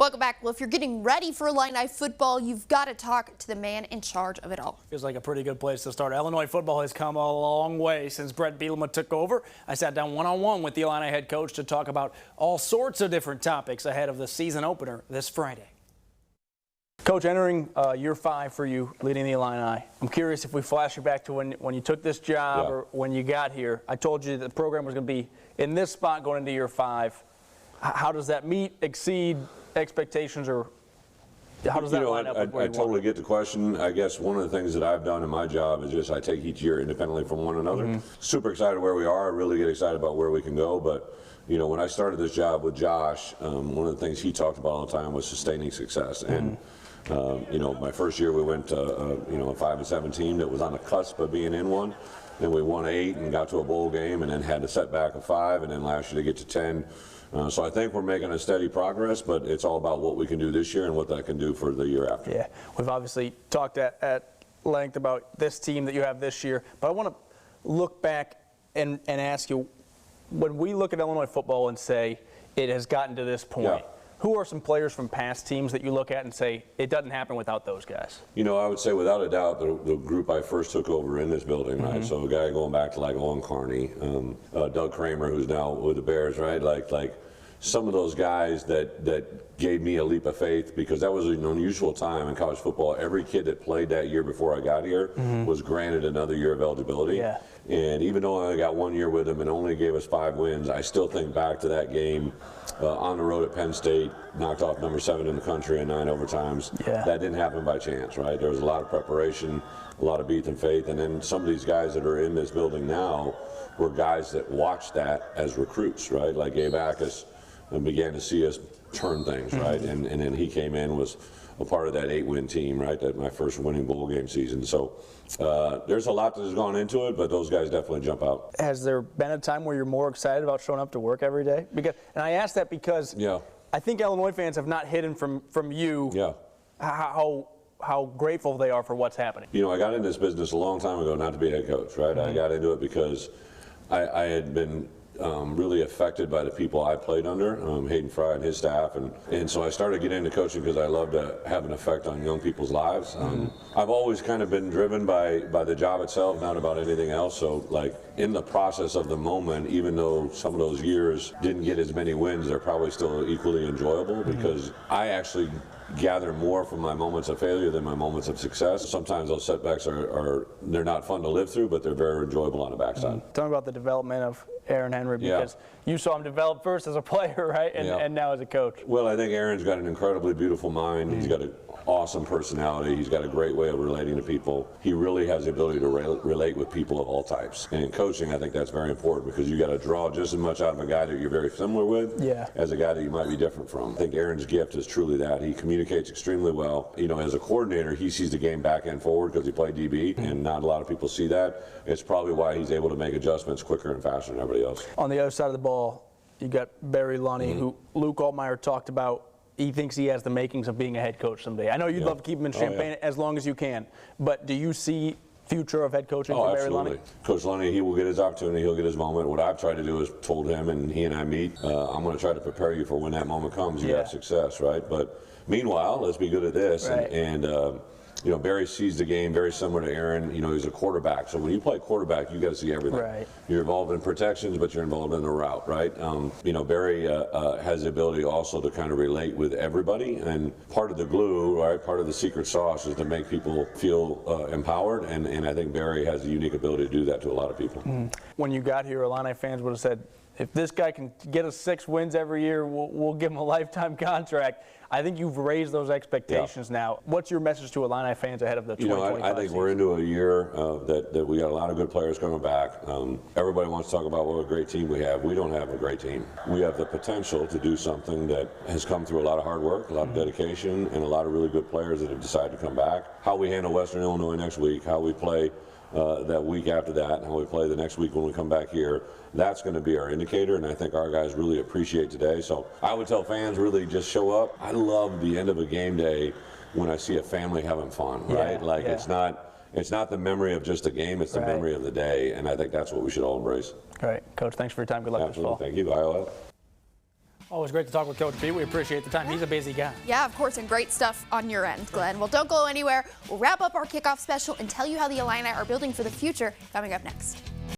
Welcome back. Well, if you're getting ready for Illini football, you've got to talk to the man in charge of it all. Feels like a pretty good place to start. Illinois football has come a long way since Bret Bielema took over. I sat down one-on-one with the Illini head coach to talk about all sorts of different topics ahead of the season opener this Friday. Coach, entering year 5 for you, leading the Illini. I'm curious if we flash you back to when you took this job or when you got here. I told you that the program was going to be in this spot going into year 5. How does that meet, exceed expectations, or how does that line up with where I totally get the question. I guess one of the things that I've done in my job is just I take each year independently from one another. Super excited where we are. I really get excited about where we can go. But, you know, when I started this job with Josh, one of the things he talked about all the time was sustaining success. And, you know, my first year we went to, you know, a 5-7 team that was on the cusp of being in one. Then we won 8 and got to a bowl game and then had a setback of 5, and then last year to get to 10. So I think we're making a steady progress, but it's all about what we can do this year and what that can do for the year after. Yeah, we've obviously talked at length about this team that you have this year, but I want to look back and ask you, when we look at Illinois football and say it has gotten to this point, who are some players from past teams that you look at and say it doesn't happen without those guys? You know, I would say without a doubt the group I first took over in this building, right? So a guy going back to like Owen Carney, Doug Kramer, who's now with the Bears, right? Like some of those guys that gave me a leap of faith, because that was an unusual time in college football. Every kid that played that year before I got here was granted another year of eligibility. And even though I got 1 year with them and only gave us 5 wins, I still think back to that game on the road at Penn State, knocked off number 7 in the country in 9 overtimes. That didn't happen by chance, right? There was a lot of preparation, a lot of faith and faith. And then some of these guys that are in this building now were guys that watched that as recruits, right? Like Gabe Ackus, and began to see us turn things, right? And then he came in, was a part of that 8-win team, right? That my first winning bowl game season. So there's a lot that has gone into it, but those guys definitely jump out. Has there been a time where you're more excited about showing up to work every day? Because, and I ask that because I think Illinois fans have not hidden from you how grateful they are for what's happening. You know, I got into this business a long time ago not to be a head coach, right? I got into it because I had been really affected by the people I played under, Hayden Fry and his staff, and so I started getting into coaching because I love to have an effect on young people's lives. I've always kind of been driven by the job itself, not about anything else. So like in the process of the moment, even though some of those years didn't get as many wins, they're probably still equally enjoyable because I actually gather more from my moments of failure than my moments of success. Sometimes those setbacks they're not fun to live through, but they're very enjoyable on the backside. Talk about the development of Aaron Henry, because you saw him develop first as a player, right, and now as a coach. Well, I think Aaron's got an incredibly beautiful mind. He's got an awesome personality. He's got a great way of relating to people. He really has the ability to relate with people of all types. And in coaching, I think that's very important because you got to draw just as much out of a guy that you're very similar with as a guy that you might be different from. I think Aaron's gift is truly that. He communicates extremely well. You know, as a coordinator, he sees the game back and forward because he played DB, and not a lot of people see that. It's probably why he's able to make adjustments quicker and faster than everybody else. On the other side of the ball, you got Barry Lunny, who Luke Altmaier talked about. He thinks he has the makings of being a head coach someday. I know you'd love to keep him in Champaign as long as you can, but do you see future of head coaching for Barry Lunny? Coach Lunny, he will get his opportunity, he'll get his moment. What I've tried to do is told him, and he and I meet, I'm going to try to prepare you for when that moment comes, you have success, right? But meanwhile, let's be good at this. You know, Barry sees the game very similar to Aaron. You know, he's a quarterback. So when you play quarterback, you got to see everything. You're involved in protections, but you're involved in the route, right? You know, Barry has the ability also to kind of relate with everybody. And part of the glue, right, part of the secret sauce is to make people feel empowered. And I think Barry has the unique ability to do that to a lot of people. When you got here, Illini fans would have said, if this guy can get us 6 wins every year, we'll give him a lifetime contract. I think you've raised those expectations now. What's your message to Illini fans ahead of the 2025 season? I think we're into a year that we got a lot of good players coming back. Everybody wants to talk about what a great team we have. We don't have a great team. We have the potential to do something that has come through a lot of hard work, a lot of dedication, and a lot of really good players that have decided to come back. How we handle Western Illinois next week, how we play that week after that, and how we play the next week when we come back here, that's going to be our indicator, and I think our guys really appreciate today. So I would tell fans, really just show up. I love the end of a game day when I see a family having fun, right? It's not the memory of just a game, it's the memory of the day, and I think that's what we should all embrace. All right, Coach, thanks for your time. Good luck this fall. Thank you, Iowa. Always great to talk with Coach B. We appreciate the time. He's a busy guy. Yeah, of course, and great stuff on your end, Glenn. Well, don't go anywhere. We'll wrap up our kickoff special and tell you how the Illini are building for the future coming up next.